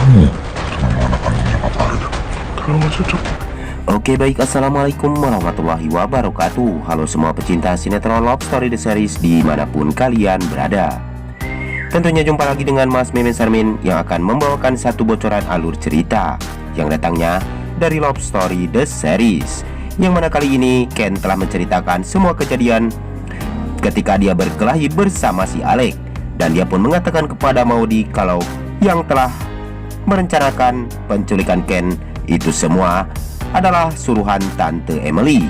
kamu sama anak kandungnya Papa Arga. Kalau nggak cocok. Oke baik, assalamualaikum warahmatullahi wabarakatuh. Halo semua pecinta sinetron Love Story The Series dimanapun kalian berada. Tentunya jumpa lagi dengan Mas Mimin Sarmin yang akan membawakan satu bocoran alur cerita yang datangnya dari Love Story The Series, yang mana kali ini Ken telah menceritakan semua kejadian ketika dia berkelahi bersama si Alec. Dan dia pun mengatakan kepada Maudy kalau yang telah merencanakan penculikan Ken itu semua adalah suruhan Tante Emily.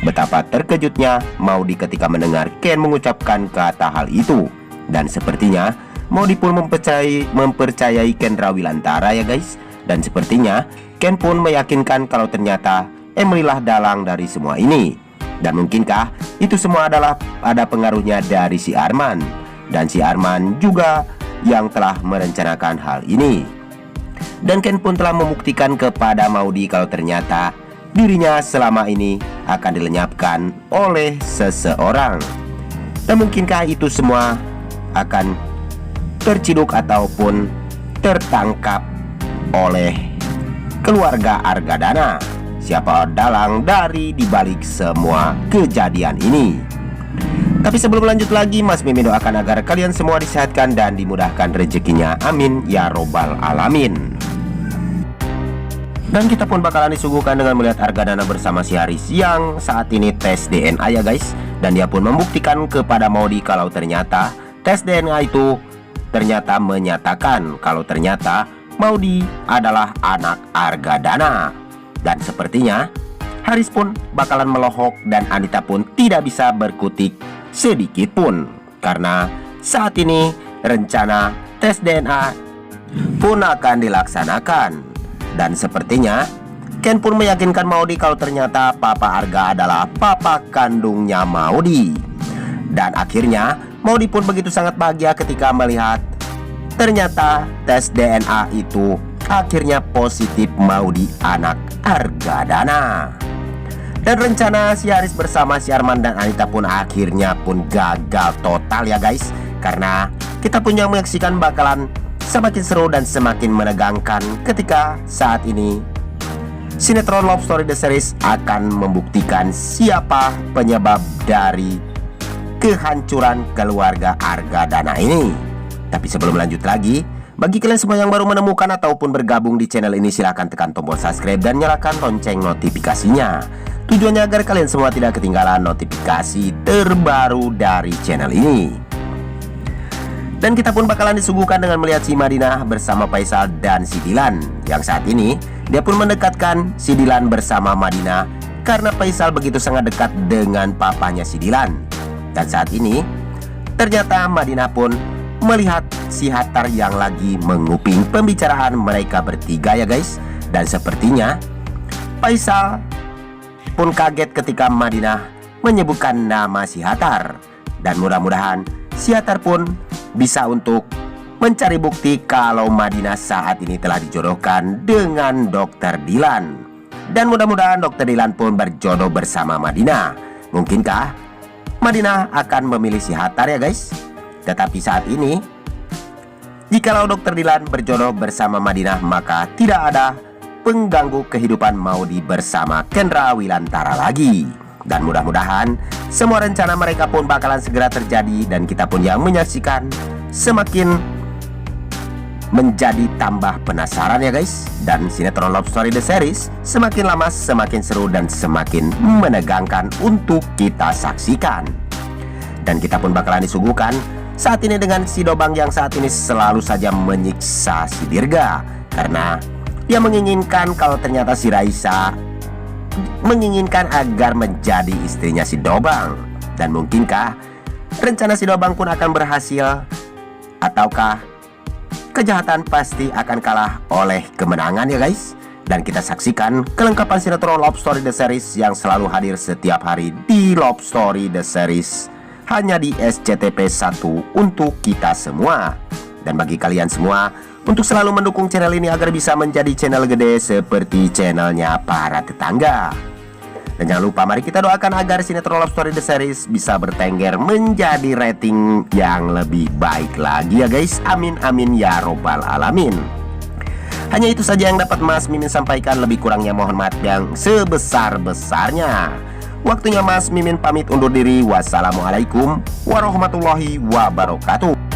Betapa terkejutnya Maudy ketika mendengar Ken mengucapkan kata hal itu. Dan sepertinya Maudy pun mempercayai Ken Rawilantara ya guys. Dan sepertinya Ken pun meyakinkan kalau ternyata Emily lah dalang dari semua ini. Dan mungkinkah itu semua adalah ada pengaruhnya dari si Arman. Dan si Arman juga yang telah merencanakan hal ini. Dan Ken pun telah membuktikan kepada Maudy kalau ternyata dirinya selama ini akan dilenyapkan oleh seseorang. Dan mungkinkah itu semua akan terciduk ataupun tertangkap oleh keluarga Argadana? Siapa dalang dari dibalik semua kejadian ini? Tapi sebelum lanjut lagi, Mas Mimin doakan agar kalian semua disehatkan dan dimudahkan rezekinya. Amin ya robbal alamin. Dan kita pun bakalan disuguhkan dengan melihat Argadana bersama si Haris yang saat ini tes DNA ya guys. Dan dia pun membuktikan kepada Maudy kalau ternyata tes DNA itu ternyata menyatakan kalau ternyata Maudy adalah anak Argadana. Dan sepertinya Haris pun bakalan melohok dan Anita pun tidak bisa berkutik sedikit pun, karena saat ini rencana tes DNA pun akan dilaksanakan. Dan sepertinya Ken pun meyakinkan Maudy kalau ternyata Papa Arga adalah papa kandungnya Maudy. Dan akhirnya Maudy pun begitu sangat bahagia ketika melihat ternyata tes DNA itu akhirnya positif Maudy anak Argadana. Dan rencana si Haris bersama si Arman dan Anita pun akhirnya pun gagal total ya guys. Karena kita pun yang menyaksikan bakalan semakin seru dan semakin menegangkan ketika saat ini sinetron Love Story The Series akan membuktikan siapa penyebab dari kehancuran keluarga Argadana ini. Tapi sebelum lanjut lagi, bagi kalian semua yang baru menemukan ataupun bergabung di channel ini, silahkan tekan tombol subscribe dan nyalakan lonceng notifikasinya. Tujuannya agar kalian semua tidak ketinggalan notifikasi terbaru dari channel ini. Dan kita pun bakalan disuguhkan dengan melihat si Madinah bersama Faisal dan si Dilan, yang saat ini dia pun mendekatkan si Dilan bersama Madinah karena Faisal begitu sangat dekat dengan papanya si Dilan. Dan saat ini ternyata Madinah pun melihat si Hattar yang lagi menguping pembicaraan mereka bertiga ya guys. Dan sepertinya Faisal pun kaget ketika Madinah menyebutkan nama si Hattar. Dan mudah-mudahan si Hattar pun bisa untuk mencari bukti kalau Madinah saat ini telah dijodohkan dengan Dr. Dilan. Dan mudah-mudahan Dr. Dilan pun berjodoh bersama Madinah. Mungkinkah Madinah akan memilih si Hattar ya guys? Tetapi saat ini jikalau Dr. Dilan berjodoh bersama Madinah, maka tidak ada pengganggu kehidupan Maudy bersama Ken Rawilantara lagi. Dan mudah-mudahan semua rencana mereka pun bakalan segera terjadi. Dan kita pun yang menyaksikan semakin menjadi tambah penasaran ya guys. Dan sinetron Love Story The Series semakin lama semakin seru dan semakin menegangkan untuk kita saksikan. Dan kita pun bakalan disuguhkan saat ini dengan si Dobang yang saat ini selalu saja menyiksa si Dirga. Karena dia menginginkan kalau ternyata si Raisa menginginkan agar menjadi istrinya si Dobang. Dan mungkinkah rencana si Dobang pun akan berhasil, ataukah kejahatan pasti akan kalah oleh kemenangan ya guys. Dan kita saksikan kelengkapan sinetron Love Story The Series yang selalu hadir setiap hari di Love Story The Series hanya di SCTV 1 untuk kita semua. Dan bagi kalian semua untuk selalu mendukung channel ini agar bisa menjadi channel gede seperti channelnya para tetangga. Dan jangan lupa mari kita doakan agar sinetron Love Story The Series bisa bertengger menjadi rating yang lebih baik lagi ya guys. Amin amin ya robbal alamin. Hanya itu saja yang dapat Mas Mimin sampaikan, lebih kurangnya mohon maaf yang sebesar-besarnya. Waktunya Mas Mimin pamit undur diri. Wassalamualaikum warahmatullahi wabarakatuh.